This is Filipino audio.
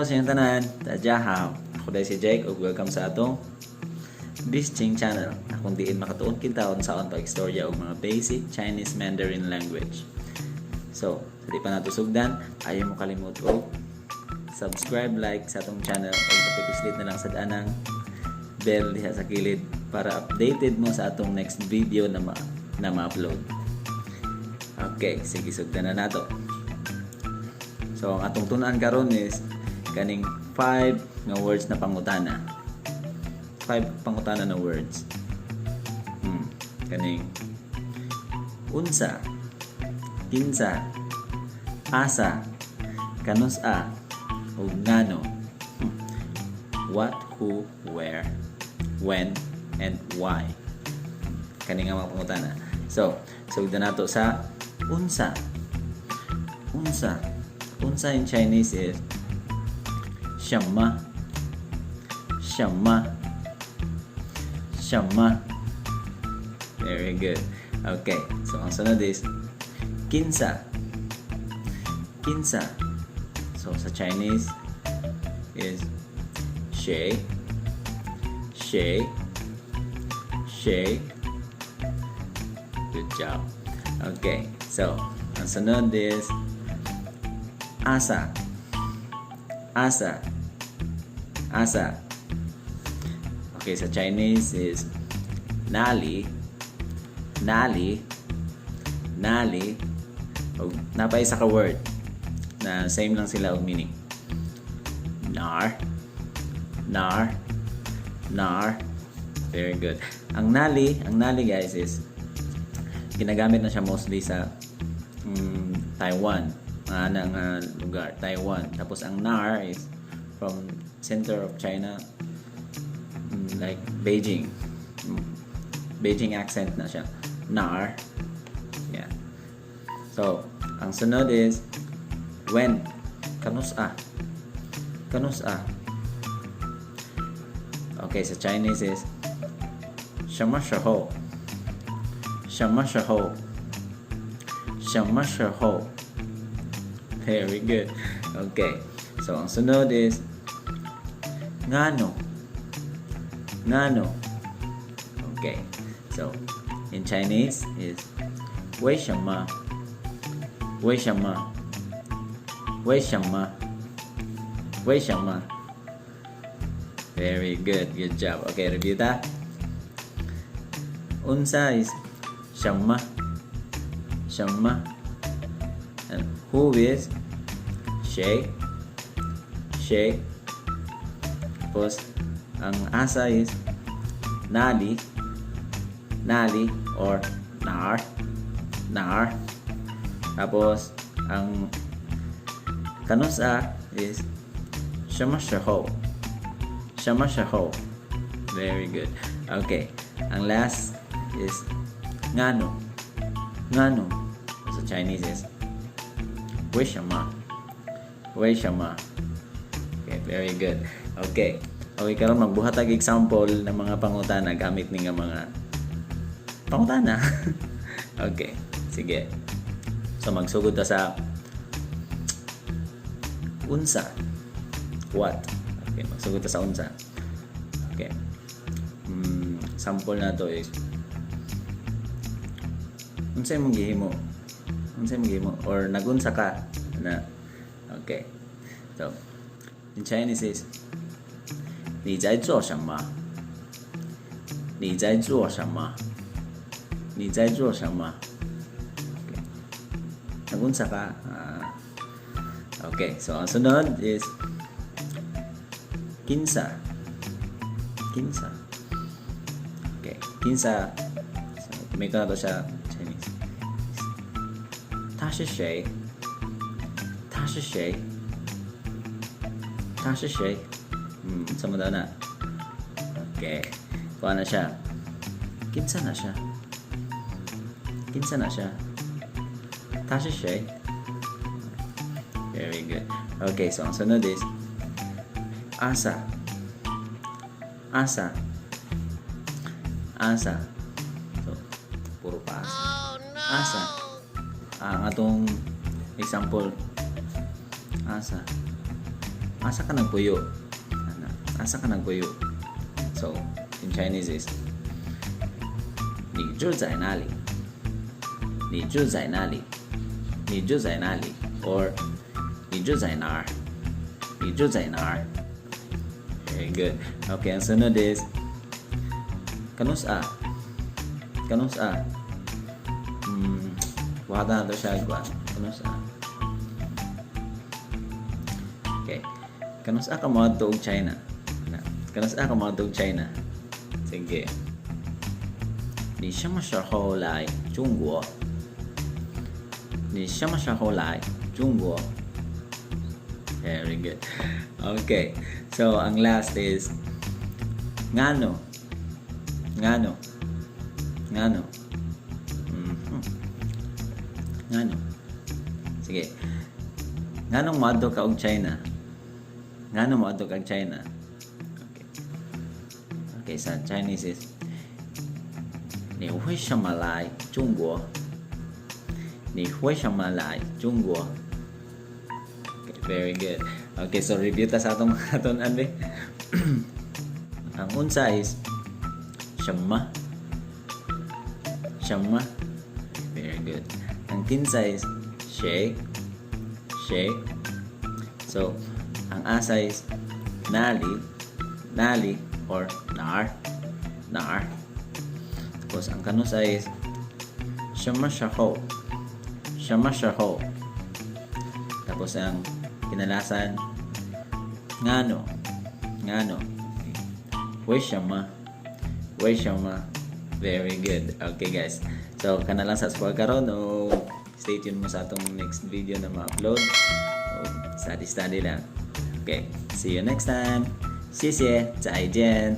Hello sa inyong tanan, Tadyahaw. Ako dahil si Jake ug welcome sa atong Bisching Channel. Akong diin makatuon kintaon sa akong pag-istorya og mga basic Chinese Mandarin language. So, sa di pa nato sugdan, ayaw mo kalimot og subscribe, like sa atong channel ug pakislit na lang sa danang bell diha sa kilid para updated mo sa atong next video na ma-upload. Okay, sige sugdan na nato. So, ang atong tunan karon is kaning 5 nga words na pangutana. 5 pangutana na words. Kaning unsa, kinsa, asa, kanusa, ug ngano. What, who, where, when, and why. Kaning nga mga pangutana. So, sugdan nato sa unsa. Unsa. Unsa in Chinese is 什么 什么 什么. Very good. Okay, so ang sunod is kinsa. Kinsa. So sa Chinese is 谁 谁 谁. Good job. Okay, so ang sunod is asa. Asa. Asa. Okay, sa Chinese is nali. Nali. Nali. O, napay isa ka word na same lang sila og meaning. Nar. Nar. Nar. Very good. Ang nali guys is ginagamit na siya mostly sa Taiwan. Ng lugar, Taiwan. Tapos ang nar is from center of China, like Beijing. Beijing accent na siya. Nar. Yeah. So, ang sunod is when. Kanusa. Kanusa. Okay, sa Chinese is 什么时候 什么时候 什么时候. Very good. Okay. So, ang sunod is ngano. Ngano. Okay. So, in Chinese is 为什么为什么为什么为什么. Very good. Good job. Okay, review ta. Unsa is 什么什么. And who is 谁 谁. Tapos ang asa is nali. Nali or nar. Nar. Tapos ang kanusa is 什么时候 什么时候. Very good. Okay. Ang last is ngano. Ngano. So Chinese is 为什么 为什么. Okay, very good. Okay. Okay, karon magbuhat og example ng mga pangutana gamit ni nga mga pangutana. Okay, sige. So magsugod ta sa unsa. What? Okay, magsugod ta sa unsa. Okay. Sample na to is unsa imong gihimo? Unsa imong gihimo or nagunsa ka na. Okay. So, in Chinese is 你在做什么 你在做什么 你在做什么. Okay. Nagunsa ka. Okay. So, ang sunod is kinsa. Kinsa. Okay. Kinsa. So, may ka na to siya Chinese. 他是谁他是谁他是谁. Sama daw na. Okay. Kuha na siya. Kinsa na siya. Kinsa na siya. 他是谁 Very good. Okay, so ang sunod is asa. Asa. Asa. So, puro pa asa. Asa. Ang atong example asa asa ka nagpuyo? Asa ka nagpuyo? So, in Chinese is 你住在哪里？你住在哪里？你住在哪里？ or 你住在哪儿？你住在哪儿？ Very good. Okay, ang sunod is kanusa. Kanusa. Wala na ito siya. Kanusa. Okay. Kanusa ka mga tuog China? Kanusa ka mga tuog China? Sige. 你什么时候来中国？你什么时候来中国？ Very good. Okay. So, ang last is ngano. Ngano. Ngano. Ngano. Sige. Nganong moadto ka og China? Ngano moadto ka og China? Okay. Okay, sa Chinese is 你为什么来中国？你为什么来中国？ Okay, very good. Okay, so review ta sa atong anbe. Ang unsa is 什么 什么 very good. Ang kinsa is 谁 谁 so ang asa is 哪里哪里 or 哪儿哪儿 tapos ang kanusa is 什么时候什么时候 tapos ang kinalasan ngano ngano 为什么为什么 very good. Okay guys, so kana lang sa score karon o stay tuned mo sa atong next video na ma-upload o study lang. Okay, see you next time. 谢谢再见